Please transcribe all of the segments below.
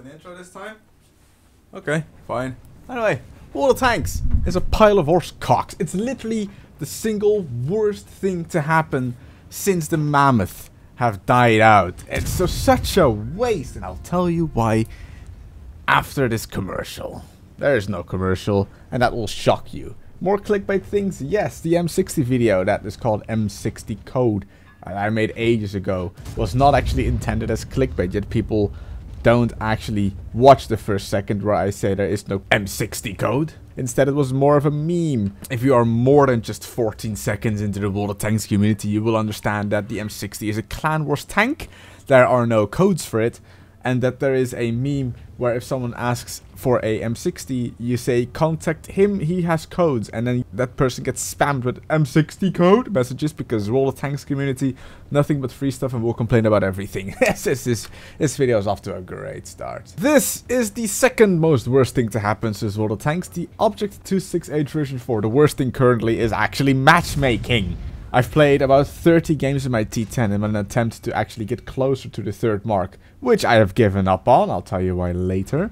an intro this time? Okay, fine. Anyway, Water Tanks is a pile of horse cocks. It's literally the single worst thing to happen since the mammoth have died out. It's such a waste, and I'll tell you why after this commercial. There's no commercial, and that will shock you. More clickbait things? Yes, the M60 video that is called M60 Code I made ages ago was not actually intended as clickbait, yet people don't actually watch the first second where I say there is no M60 code. Instead, it was more of a meme. If you are more than just 14 seconds into the Water Tanks community, you will understand that the M60 is a Clan Wars tank. There are no codes for it. And that there is a meme where if someone asks for a M60, you say contact him, he has codes, and then that person gets spammed with M60 code messages because Water Tanks community, nothing but free stuff, and we'll complain about everything. This video is off to a great start. This is the second most worst thing to happen since Water Tanks, the Object 268 version 4. The worst thing currently is actually matchmaking. I've played about 30 games in my T10 in an attempt to actually get closer to the third mark, which I have given up on. I'll tell you why later.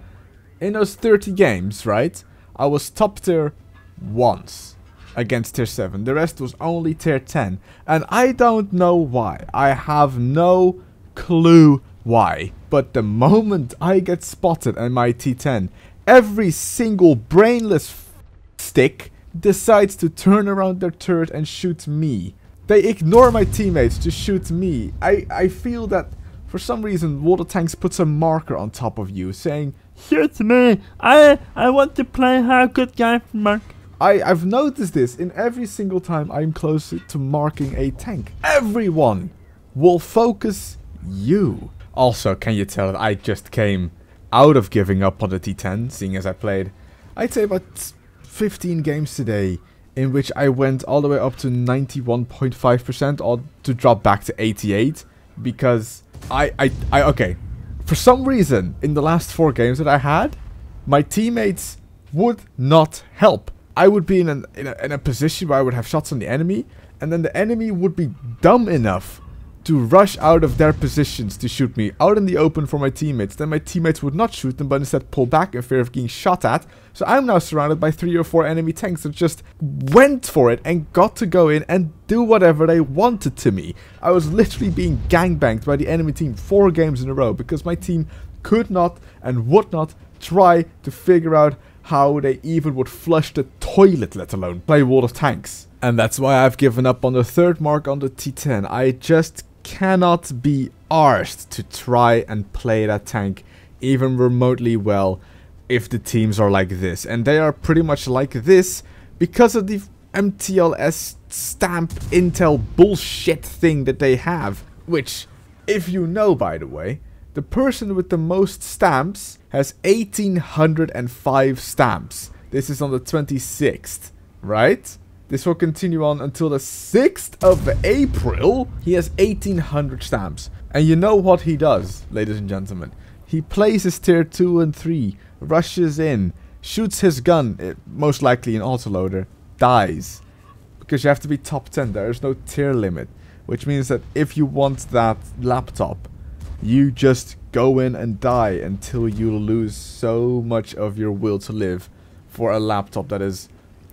In those 30 games, right, I was top tier once against tier 7. The rest was only tier 10. And I don't know why. I have no clue why. But the moment I get spotted in my T10, every single brainless stick decides to turn around their turret and shoot me. They ignore my teammates to shoot me. I feel that for some reason Water Tanks puts a marker on top of you saying, "Shoot me, I want to play how good guy mark." I've noticed this in every single time I'm close to marking a tank. Everyone will focus you. Also, can you tell that I just came out of giving up on the T10, seeing as I played, I'd say about 15 games today, in which I went all the way up to 91.5% or to drop back to 88 because okay, for some reason in the last 4 games that I had, my teammates would not help. I would be in a position where I would have shots on the enemy, and then the enemy would be dumb enough to rush out of their positions to shoot me out in the open for my teammates. Then my teammates would not shoot them, but instead pull back in fear of getting shot at. So I'm now surrounded by 3 or 4 enemy tanks that just went for it and got to go in and do whatever they wanted to me. I was literally being gangbanged by the enemy team 4 games in a row because my team could not and would not try to figure out how they even would flush the toilet, let alone play Water Tanks. And that's why I've given up on the third mark on the T10. I just cannot be arsed to try and play that tank even remotely well if the teams are like this. And they are pretty much like this because of the MTLS stamp intel bullshit thing that they have. Which, if you know, by the way, the person with the most stamps has 1805 stamps. This is on the 26th, right? This will continue on until the 6th of April. He has 1800 stamps. And you know what he does, ladies and gentlemen? He plays his tier 2 and 3, rushes in, shoots his gun, most likely an autoloader, dies. Because you have to be top 10, there is no tier limit. Which means that if you want that laptop, you just go in and die until you lose so much of your will to live for a laptop that is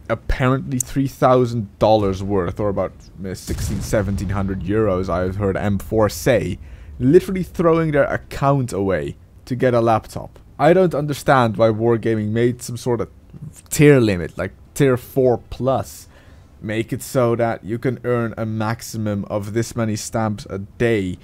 apparently $3,000 worth, or about 1700 euros, I've heard M4 say, literally throwing their account away to get a laptop. I don't understand why Wargaming made some sort of tier limit, like tier 4 plus. Make it so that you can earn a maximum of this many stamps a day.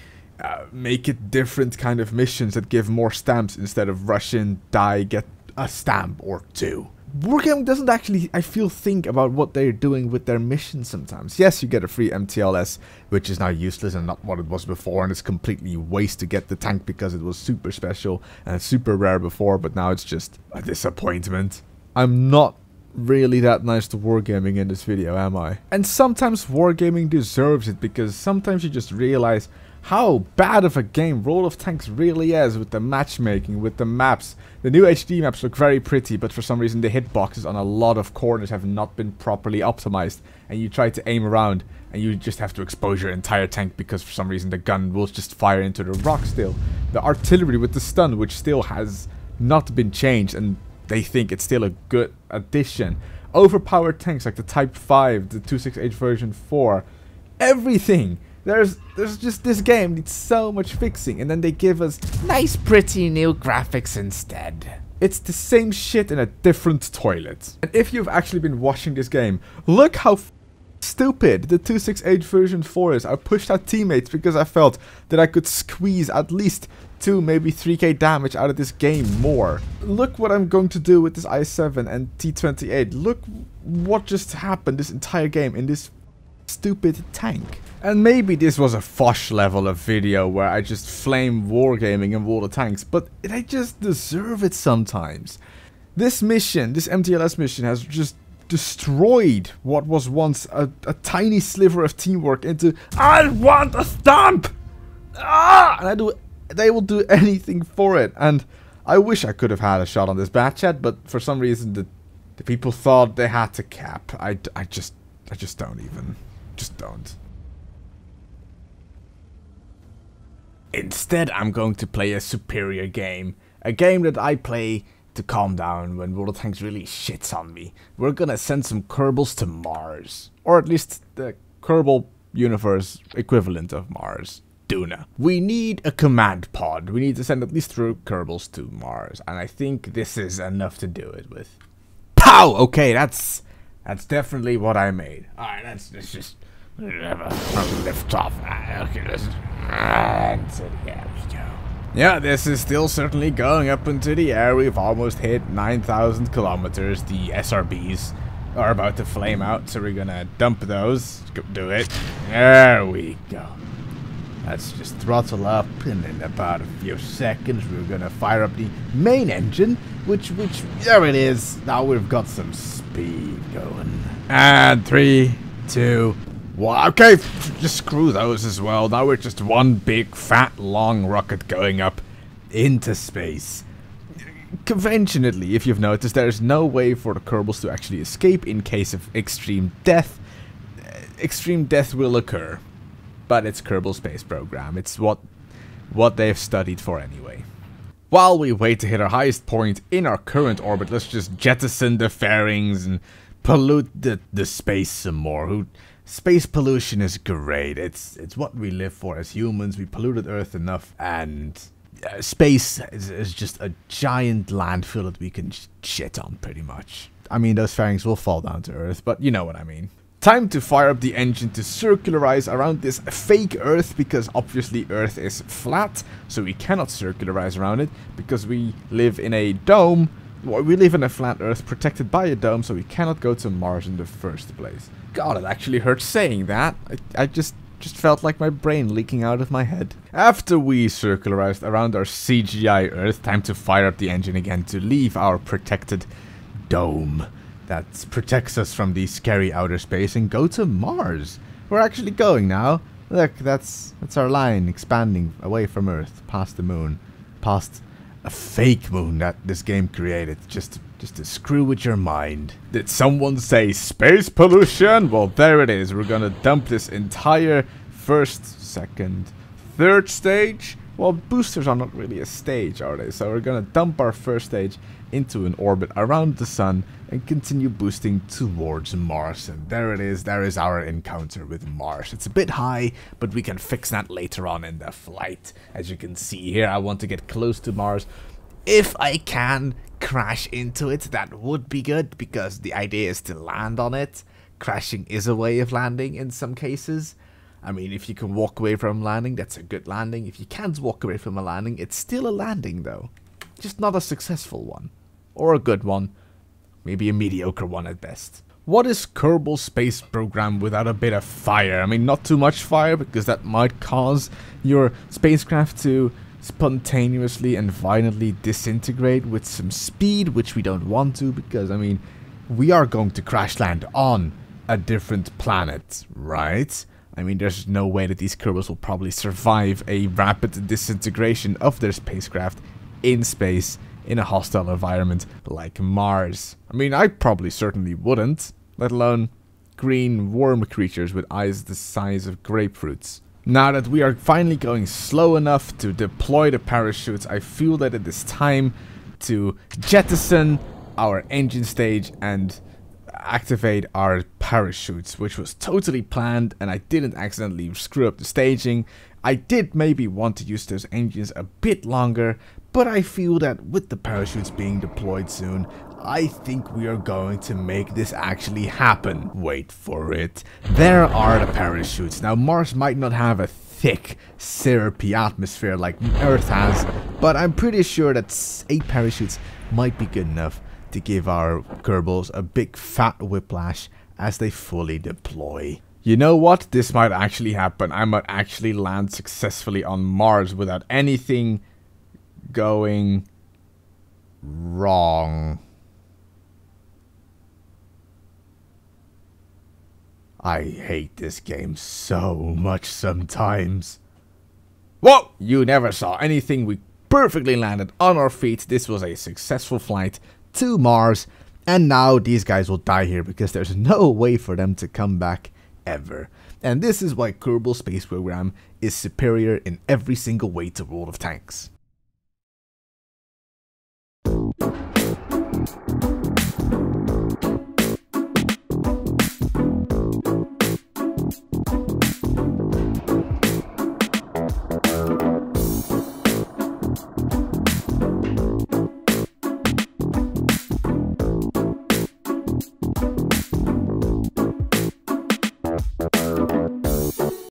Make it different kind of missions that give more stamps instead of rush in, die, get a stamp or 2. Wargaming doesn't actually, I feel, think about what they're doing with their missions sometimes. Yes, you get a free MTLS, which is now useless and not what it was before, and it's completely waste to get the tank because it was super special and super rare before, but now it's just a disappointment. I'm not really that nice to Wargaming in this video, am I? And sometimes Wargaming deserves it, because sometimes you just realize how bad of a game World of Tanks really is with the matchmaking, with the maps. The new HD maps look very pretty, but for some reason the hitboxes on a lot of corners have not been properly optimized. And you try to aim around, and you just have to expose your entire tank because for some reason the gun will just fire into the rock still. The artillery with the stun, which still has not been changed, and they think it's still a good addition. Overpowered tanks like the Type 5, the 268 version 4, everything. There's just, this game needs so much fixing, and then they give us nice pretty new graphics instead. It's the same shit in a different toilet. And if you've actually been watching this game, look how stupid the 268 version 4 is. I pushed out teammates because I felt that I could squeeze at least 2, maybe 3k damage out of this game more. Look what I'm going to do with this i7 and T28. Look what just happened this entire game in this stupid tank. And maybe this was a Fosh level of video where I just flame wargaming and World of Tanks, but I just deserve it sometimes. This mission, this MTLS mission, has just destroyed what was once a tiny sliver of teamwork into I want a stomp! Ah! And they will do anything for it. And I wish I could have had a shot on this bat chat, but for some reason the people thought they had to cap. I just don't even. Just don't. Instead, I'm going to play a superior game. A game that I play to calm down when World of Tanks really shits on me. We're gonna send some Kerbals to Mars. Or at least the Kerbal universe equivalent of Mars. Duna. We need a command pod. We need to send at least 3 Kerbals to Mars. And I think this is enough to do it with. Pow! Okay, that's definitely what I made. Alright, let's just lift off. Okay, let's there we go. Yeah, this is still certainly going up into the air. We've almost hit 9,000 kilometers. The SRBs are about to flame out, so we're gonna dump those. Go do it. There we go. Let's just throttle up, and in about a few seconds we're gonna fire up the main engine, which there it is. Now we've got some speed going. And 3, 2, 1. Okay, just screw those as well. Now we're just one big fat long rocket going up into space. Conventionally, if you've noticed, there's no way for the Kerbals to actually escape in case of extreme death. Extreme death will occur. But it's Kerbal Space Program. It's what they've studied for anyway. While we wait to hit our highest point in our current orbit, let's just jettison the fairings and pollute the space some more. Space pollution is great. It's what we live for as humans. We polluted Earth enough, and space is just a giant landfill that we can shit on pretty much. I mean, those fairings will fall down to Earth, but you know what I mean. Time to fire up the engine to circularize around this fake Earth, because obviously Earth is flat, so we cannot circularize around it, because we live in a dome. Well, we live in a flat Earth protected by a dome, so we cannot go to Mars in the first place. God, it actually hurts saying that. I just felt like my brain leaking out of my head. After we circularized around our CGI Earth, time to fire up the engine again to leave our protected dome that protects us from the scary outer space and go to Mars. We're actually going now. Look, that's our line expanding away from Earth, past the moon, past a fake moon that this game created, just to screw with your mind. Did someone say space pollution? Well, there it is. We're gonna dump this entire first, second, third stage. Well, boosters are not really a stage, are they? So we're gonna dump our first stage into an orbit around the sun and continue boosting towards Mars. And there it is. There is our encounter with Mars. It's a bit high, but we can fix that later on in the flight. As you can see here, I want to get close to Mars. If I can crash into it, that would be good, because the idea is to land on it. Crashing is a way of landing in some cases. I mean, if you can walk away from landing, that's a good landing. If you can't walk away from a landing, it's still a landing though. Just not a successful one. Or a good one. Maybe a mediocre one at best. What is Kerbal Space Program without a bit of fire? I mean, not too much fire, because that might cause your spacecraft to spontaneously and violently disintegrate with some speed, which we don't want to, because, I mean, we are going to crash land on a different planet, right? I mean, there's no way that these Kerbals will probably survive a rapid disintegration of their spacecraft in space in a hostile environment like Mars. I mean, I probably certainly wouldn't, let alone green worm creatures with eyes the size of grapefruits. Now that we are finally going slow enough to deploy the parachutes, I feel that it is time to jettison our engine stage and activate our parachutes, which was totally planned, and I didn't accidentally screw up the staging. I did maybe want to use those engines a bit longer, but I feel that with the parachutes being deployed soon, I think we are going to make this actually happen. Wait for it. There are the parachutes. Now, Mars might not have a thick, syrupy atmosphere like Earth has, but I'm pretty sure that 8 parachutes might be good enough to give our Kerbals a big fat whiplash as they fully deploy. You know what? This might actually happen. I might actually land successfully on Mars without anything going wrong. I hate this game so much sometimes. Whoa! You never saw anything. We perfectly landed on our feet. This was a successful flight to Mars. And now these guys will die here because there's no way for them to come back ever. And this is why Kerbal Space Program is superior in every single way to World of Tanks.